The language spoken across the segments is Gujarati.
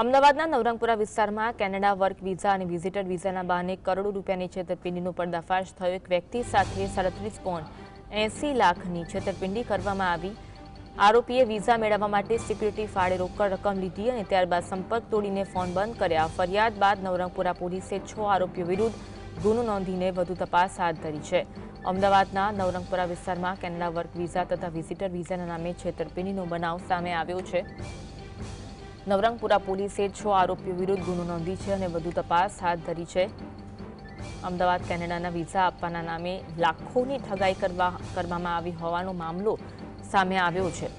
અમદાવાદના નવરંગપુરા વિસ્તારમાં કેનેડા વર્ક વિઝા અને વિઝિટર વિઝાના બહાને કરોડો રૂપિયાની છેતરપિંડીનો પર્દાફાશ થયો। એક વ્યક્તિ સાથે 37.80 લાખની છેતરપિંડી કરવામાં આવી। આરોપીએ વિઝા મેળવવા માટે સિક્યુરિટી ફાળે રોકડ રકમ લીધી અને ત્યારબાદ સંપર્ક તોડીને ફોન બંધ કર્યા। ફરિયાદ બાદ નવરંગપુરા પોલીસે 6 આરોપીઓ વિરુદ્ધ ગુનો નોંધીને વધુ તપાસ હાથ ધરી છે। અમદાવાદના નવરંગપુરા વિસ્તારમાં કેનેડા વર્ક વિઝા તથા વિઝિટર વિઝાના નામે છેતરપિંડીનો બનાવ સામે આવ્યો છે। નવરંગપુરા પોલીસે 6 આરોપીઓ વિરુદ્ધ ગુનો નોંધી છે અને વધુ તપાસ હાથ ધરી છે। અમદાવાદ કેનેડાના વિઝા આપવાના નામે લાખોની ઠગાઈ કરવામાં આવી હોવાનો મામલો સામે આવ્યો છે।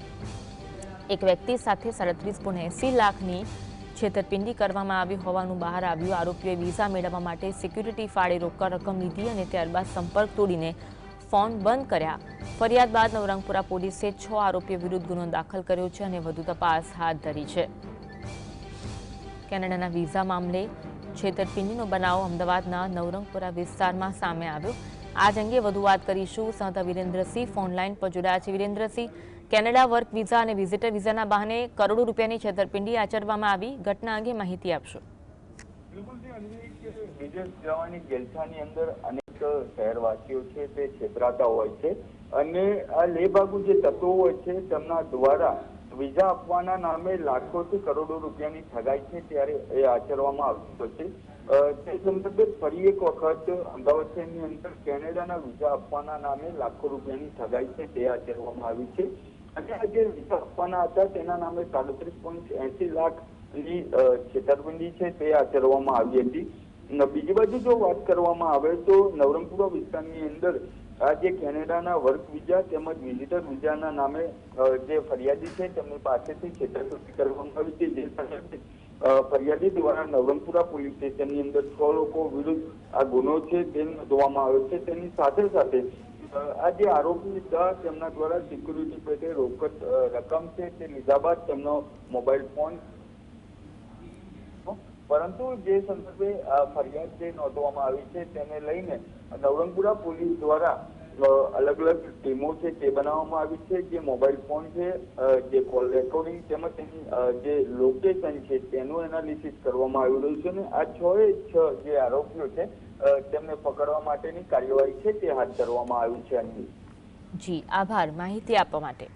એક વ્યક્તિ સાથે 37.80 લાખની છેતરપિંડી કરવામાં આવી હોવાનું બહાર આવ્યું। આરોપીઓએ વિઝા મેળવવા માટે સિક્યુરિટી ફાળે રોકડ રકમ લીધી અને ત્યારબાદ સંપર્ક તોડીને ફોન બંધ કર્યા। ફરિયાદ બાદ નવરંગપુરા પોલીસે 6 આરોપીઓ વિરુદ્ધ ગુનો દાખલ કર્યો છે અને વધુ તપાસ હાથ ધરી છે। કેનેડાના વિઝા મામલે છેતરપિંડીનો બનાવ અમદાવાદના નવરંગપુરા વિસ્તારમાં સામે આવ્યો। આજ અંગે વધુ વાત કરીશું। સહતા વિરેન્દ્રસિંહ ફોનલાઈન પર જોડાયા છે। વિરેન્દ્રસિંહ, કેનેડા વર્ક વિઝા અને વિઝિટર વિઝાના બહાને કરોડો રૂપિયાની છેતરપિંડી આચરવામાં આવી, ઘટના અંગે માહિતી આપશો। વિદેશ જવાની ગેલછાની અંદર અનેક શહેરવાસીઓ છે તે છેતરાતા હોય છે અને આ લેભાગુ જે તત્વો હોય છે તેમના દ્વારા વિઝા આપવાના નામે લાખોથી કરોડો રૂપિયાની ઠગાઈ છે ત્યારે એ આચરવામાં આવતી હોય છે। તે સંદર્ભે ફરી એક વખત અમદાવાદ શહેરની અંદર કેનેડાના વિઝા આપવાના નામે લાખો રૂપિયાની ઠગાઈ છે તે આચરવામાં આવી છે અને આ જે વિઝા આપવાના હતા તેના નામે 37.80 લાખની છેતરપિંડી છે તે આચરવામાં આવી હતી। બીજી બાજુ જો વાત કરવામાં આવે તો નવરંગપુરા વિસ્તારની અંદર આ જે કેનેડાના વર્ક વિઝા તેમજ વિઝિટર વિઝાના નામે જે ફરિયાદી છે તેમની પાસેથી છેતરપિંડી કરવામાં આવી છે। જે સાથે ફરિયાદી દ્વારા નવરંગપુરા પોલીસ સ્ટેશનની અંદર 6 લોકો વિરુદ્ધ આ ગુનો છે તે નોંધવામાં આવ્યો છે। તેની સાથે સાથે આ જે આરોપી હતા તેમના દ્વારા સિક્યુરિટી પેટે રોકડ રકમ છે તે લીધા બાદ તેમનો મોબાઈલ ફોન, પરંતુ જે સંદર્ભે ફરિયાદ જે નોંધવામાં આવી છે તેને લઈને નવરંગપુરા પોલીસ દ્વારા અલગ અલગ ટીમો છે તે બનાવવામાં આવી છે। જે મોબાઈલ ફોન છે, જે કોલ રેકોર્ડિંગ તેમજ તેની જે લોકેશન છે તેનું એનાલિસિસ કરવામાં આવી રહ્યું છે અને આ 6 જે આરોપીઓ છે તેમને પકડવા માટેની કાર્યવાહી છે તે હાથ ધરવામાં આવી છે। જી, આભાર માહિતી આપવા માટે।